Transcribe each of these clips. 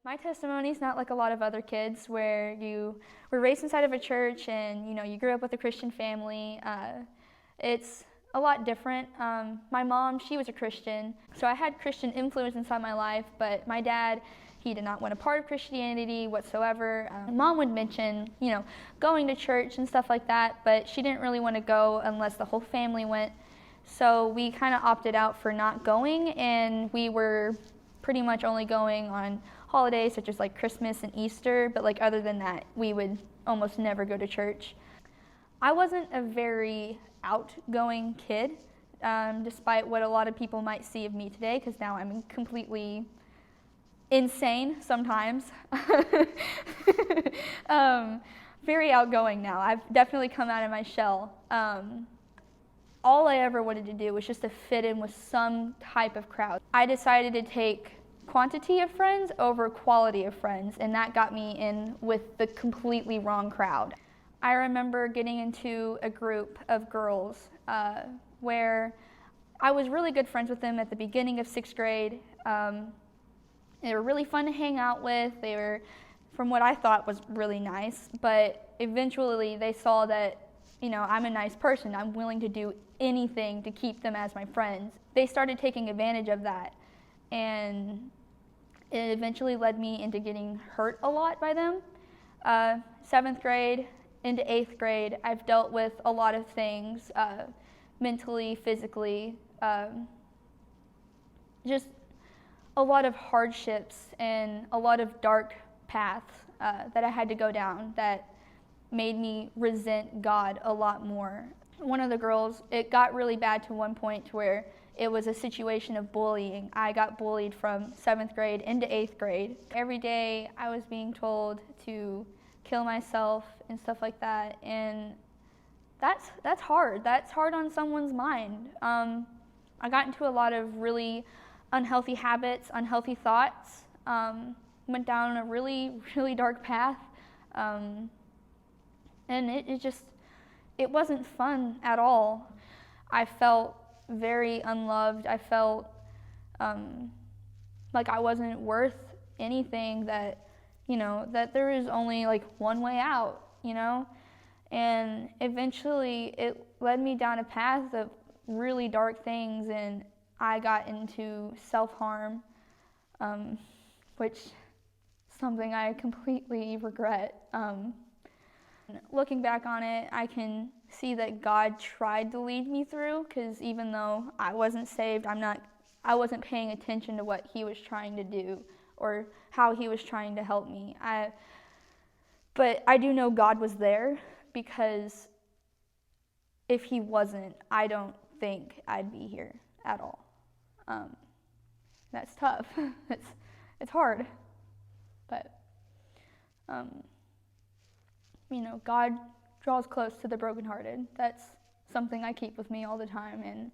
My testimony is not like a lot of other kids where you were raised inside of a church and you grew up with a Christian family. It's a lot different. My mom, she was a Christian, so I had Christian influence inside my life, but my dad, he did not want a part of Christianity whatsoever. Mom would mention, going to church and stuff like that, but she didn't really want to go unless the whole family went. So we kind of opted out for not going, and we were pretty much only going on holidays such as like Christmas and Easter, but like other than that, we would almost never go to church. I wasn't a very outgoing kid, despite what a lot of people might see of me today, because now I'm completely insane sometimes. Very outgoing now. I've definitely come out of my shell. All I ever wanted to do was just to fit in with some type of crowd. I decided to take quantity of friends over quality of friends, and that got me in with the completely wrong crowd. I remember getting into a group of girls where I was really good friends with them at the beginning of 6th grade. They were really fun to hang out with. They were, from what I thought, was really nice, but eventually they saw that I'm a nice person. I'm willing to do anything to keep them as my friends. They started taking advantage of that, and it eventually led me into getting hurt a lot by them. 7th grade into 8th grade, I've dealt with a lot of things, mentally, physically, just a lot of hardships and a lot of dark paths that I had to go down that made me resent God a lot more. One of the girls, it got really bad to one point to where it was a situation of bullying. I got bullied from 7th grade into 8th grade. Every day I was being told to kill myself and stuff like that, and that's hard. That's hard on someone's mind. I got into a lot of really unhealthy habits, unhealthy thoughts, went down a really, really dark path, and it wasn't fun at all. I felt very unloved. I felt like I wasn't worth anything, that that there is only like one way out, and eventually it led me down a path of really dark things, and I got into self-harm, which is something I completely regret. Looking back on it, I can see that God tried to lead me through, because even though I wasn't saved, I wasn't paying attention to what He was trying to do or how He was trying to help me. But I do know God was there, because if He wasn't, I don't think I'd be here at all. That's tough. It's hard, but God draws close to the brokenhearted. That's something I keep with me all the time, and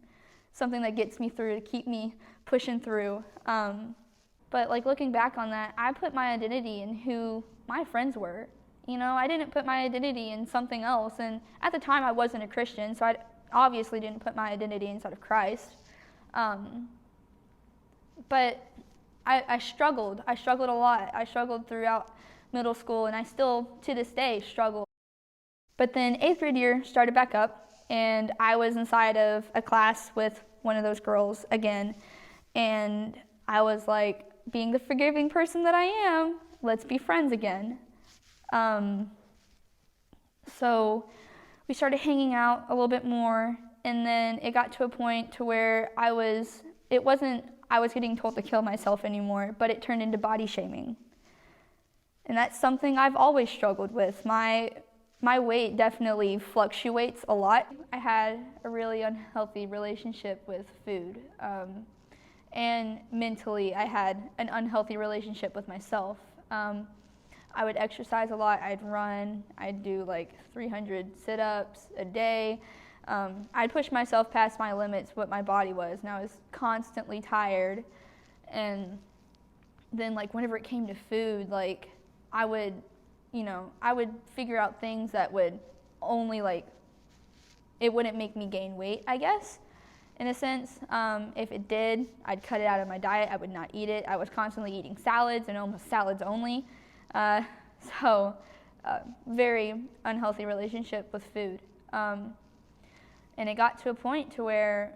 something that gets me through, to keep me pushing through. But like looking back on that, I put my identity in who my friends were. I didn't put my identity in something else, and at the time I wasn't a Christian, so I obviously didn't put my identity inside of Christ. But I struggled. I struggled a lot. I struggled throughout middle school, and I still, to this day, struggle. But then 8th grade year started back up, and I was inside of a class with one of those girls again, and I was like, being the forgiving person that I am, let's be friends again. So we started hanging out a little bit more, and then it got to a point to where I was getting told to kill myself anymore, but it turned into body shaming. And that's something I've always struggled with. My weight definitely fluctuates a lot. I had a really unhealthy relationship with food. And mentally, I had an unhealthy relationship with myself. I would exercise a lot. I'd run. I'd do like 300 sit-ups a day. I'd push myself past my limits, what my body was, and I was constantly tired. And then like whenever it came to food, like I would figure out things that would only it wouldn't make me gain weight, I guess. in a sense. If it did, I'd cut it out of my diet. I would not eat it. I was constantly eating salads and almost salads only. So very unhealthy relationship with food. And it got to a point to where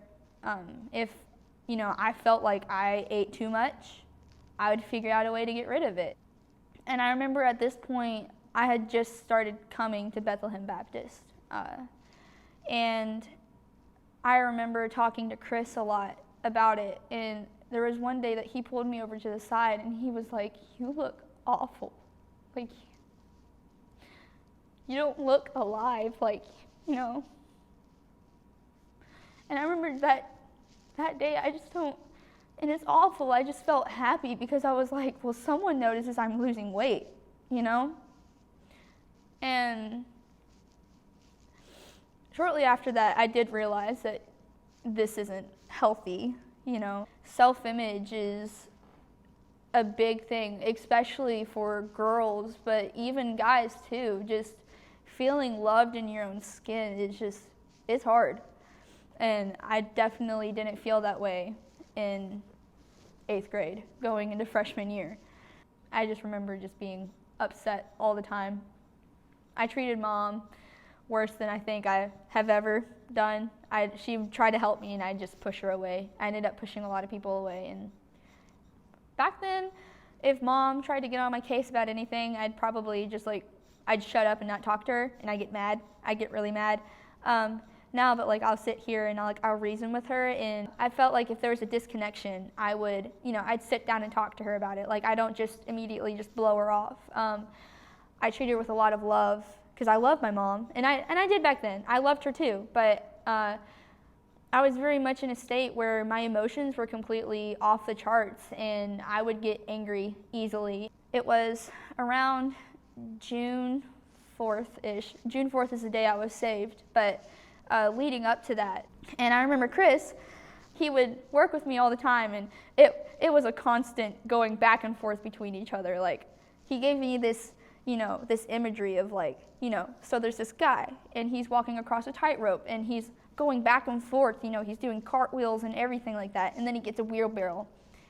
if, I felt like I ate too much, I would figure out a way to get rid of it. And I remember at this point, I had just started coming to Bethlehem Baptist. And I remember talking to Chris a lot about it. And there was one day that he pulled me over to the side and he was like, "You look awful. Like, you don't look alive, And I remember that day, and it's awful, I just felt happy because I was like, well, someone notices I'm losing weight, And shortly after that, I did realize that this isn't healthy, Self-image is a big thing, especially for girls, but even guys too. Just feeling loved in your own skin it's hard. And I definitely didn't feel that way in 8th grade, going into freshman year. I just remember just being upset all the time. I treated Mom worse than I think I have ever done. She tried to help me and I just pushed her away. I ended up pushing a lot of people away. And back then, if Mom tried to get on my case about anything, I'd probably just I'd shut up and not talk to her, and I'd get mad. I'd get really mad. Now, but I'll sit here and I'll reason with her, and I felt like if there was a disconnection, I would, I'd sit down and talk to her about it. I don't just immediately just blow her off. I treat her with a lot of love because I love my mom, and I did back then. I loved her too, but I was very much in a state where my emotions were completely off the charts, and I would get angry easily. It was around June 4th-ish. June 4th is the day I was saved, but leading up to that. And I remember Chris, he would work with me all the time, and it was a constant going back and forth between each other. He gave me this, this imagery of so there's this guy, and he's walking across a tightrope, and he's going back and forth, he's doing cartwheels and everything like that, and then he gets a wheelbarrow,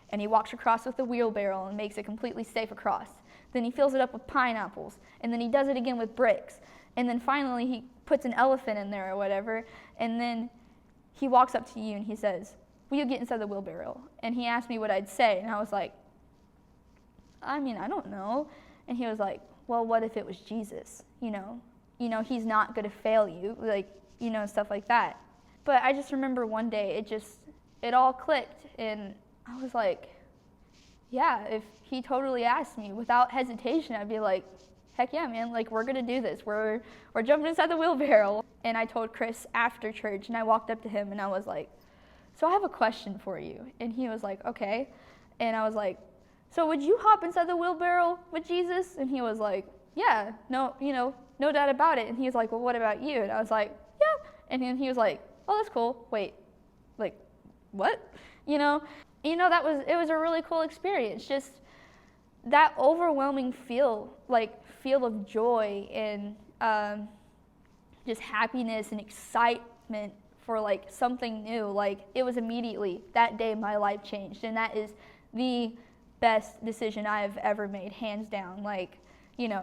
and he walks across with the wheelbarrow and makes it completely safe across. Then he fills it up with pineapples, and then he does it again with bricks, and then finally he puts an elephant in there or whatever, and then he walks up to you and he says, "Will you get inside the wheelbarrow?" And he asked me what I'd say, and I was like, I don't know. And he was like, "Well, what if it was Jesus? He's not going to fail you," stuff like that. But I just remember one day it all clicked, and I was like, yeah, if he totally asked me without hesitation, I'd be like, heck yeah, man, we're gonna do this. We're jumping inside the wheelbarrow. And I told Chris after church, and I walked up to him and I was like, "So I have a question for you." And he was like, "Okay." And I was like, "So would you hop inside the wheelbarrow with Jesus?" And he was like, "Yeah, no doubt about it." And he was like, "Well, what about you?" And I was like, "Yeah." And then he was like, "Oh, that's cool. Wait, what?" It was a really cool experience. Just that overwhelming feel of joy and just happiness and excitement for something new. It was immediately that day my life changed, and that is the best decision I've ever made, hands down.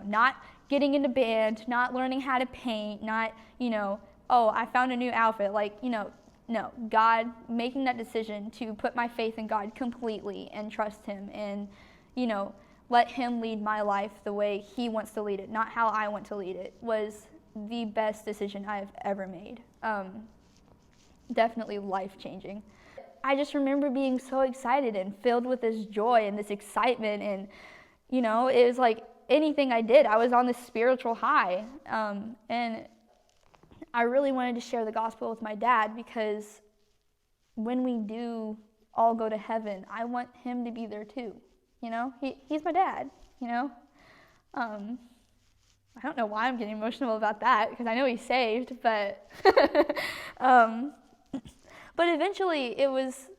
Not getting into band, not learning how to paint, not, oh, I found a new outfit. No, God, making that decision to put my faith in God completely and trust Him and, let Him lead my life the way He wants to lead it, not how I want to lead it, was the best decision I've ever made. Definitely life-changing. I just remember being so excited and filled with this joy and this excitement, and, it was like anything I did, I was on this spiritual high, and I really wanted to share the gospel with my dad, because when we do all go to heaven, I want him to be there too. He's my dad, I don't know why I'm getting emotional about that, because I know he's saved, but but eventually it was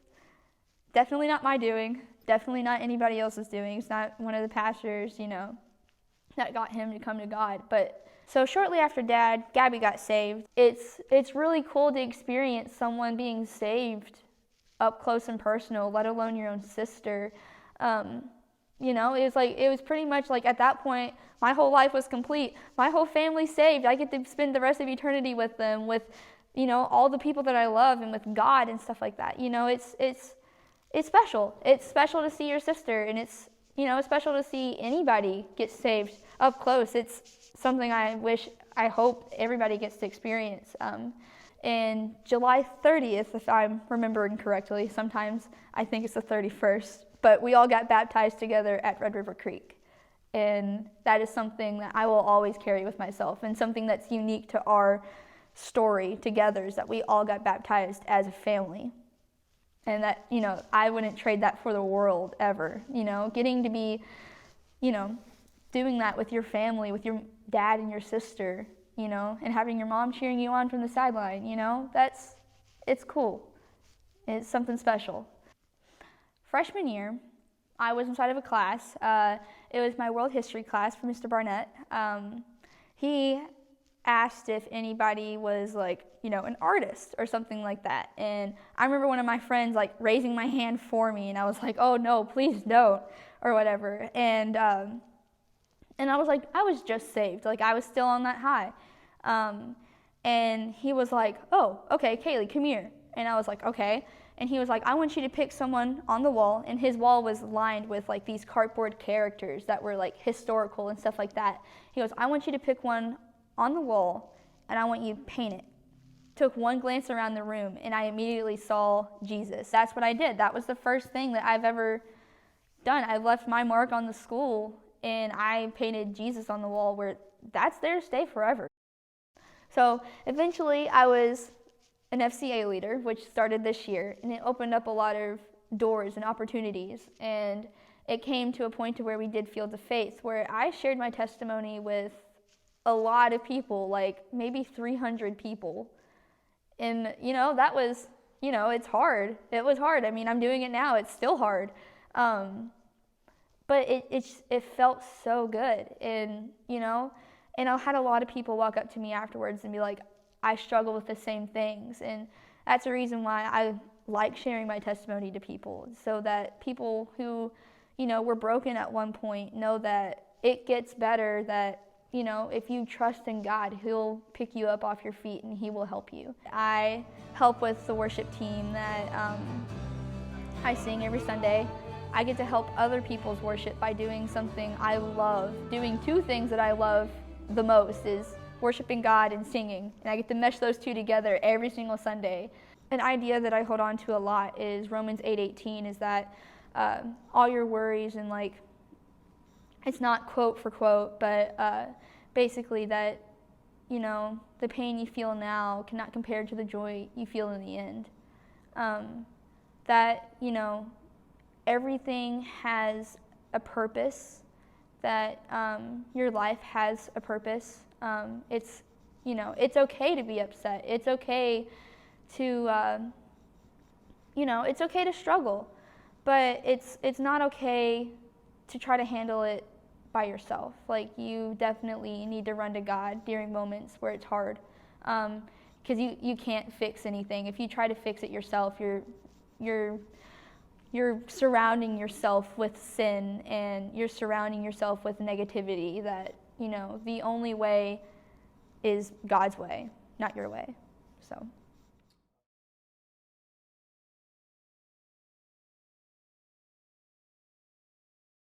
definitely not my doing, definitely not anybody else's doing. It's not one of the pastors, that got him to come to God, but So shortly after Dad, Gabby got saved. It's really cool to experience someone being saved up close and personal, let alone your own sister. It was pretty much like at that point, my whole life was complete. My whole family's saved. I get to spend the rest of eternity with them, with, all the people that I love and with God and stuff like that. It's special. It's special to see your sister, and it's special to see anybody get saved up close. It's something I hope everybody gets to experience. And July 30th, if I'm remembering correctly, sometimes I think it's the 31st, but we all got baptized together at Red River Creek. And that is something that I will always carry with myself, and something that's unique to our story together is that we all got baptized as a family. And that, I wouldn't trade that for the world ever. Getting to be, doing that with your family, with your dad and your sister, and having your mom cheering you on from the sideline, it's cool. It's something special. Freshman year, I was inside of a class. It was my world history class from Mr. Barnett. He asked if anybody was an artist or something like that. And I remember one of my friends raising my hand for me, and I was like, oh no, please don't, or whatever. And I was like, I was just saved. I was still on that high. And he was like, oh, okay, Kailee, come here. And I was like, okay. And he was like, I want you to pick someone on the wall. And his wall was lined with these cardboard characters that were historical and stuff like that. He goes, I want you to pick one on the wall, and I want you to paint it. Took one glance around the room, and I immediately saw Jesus. That's what I did. That was the first thing that I've ever done. I left my mark on the school, and I painted Jesus on the wall, where that's there to stay forever. So eventually I was an FCA leader, which started this year, and it opened up a lot of doors and opportunities. And it came to a point to where we did Fields of Faith, where I shared my testimony with a lot of people, maybe 300 people. And, that was, it's hard. It was hard. I mean, I'm doing it now. It's still hard. But it felt so good. And, and I had a lot of people walk up to me afterwards and be like, I struggle with the same things. And that's the reason why I like sharing my testimony to people, so that people who, were broken at one point know that it gets better, that, if you trust in God, He'll pick you up off your feet and He will help you. I help with the worship team that I sing every Sunday. I get to help other people's worship by doing something I love. Doing two things that I love the most is worshiping God and singing. And I get to mesh those two together every single Sunday. An idea that I hold on to a lot is Romans 8:18, is that all your worries and it's not quote for quote, but basically that, the pain you feel now cannot compare to the joy you feel in the end. That, everything has a purpose, that your life has a purpose. It's okay to be upset. It's okay to, it's okay to struggle, but it's not okay to try to handle it by yourself. You definitely need to run to God during moments where it's hard, because you can't fix anything. If you try to fix it yourself, you're surrounding yourself with sin, and you're surrounding yourself with negativity. That the only way is God's way, not your way. So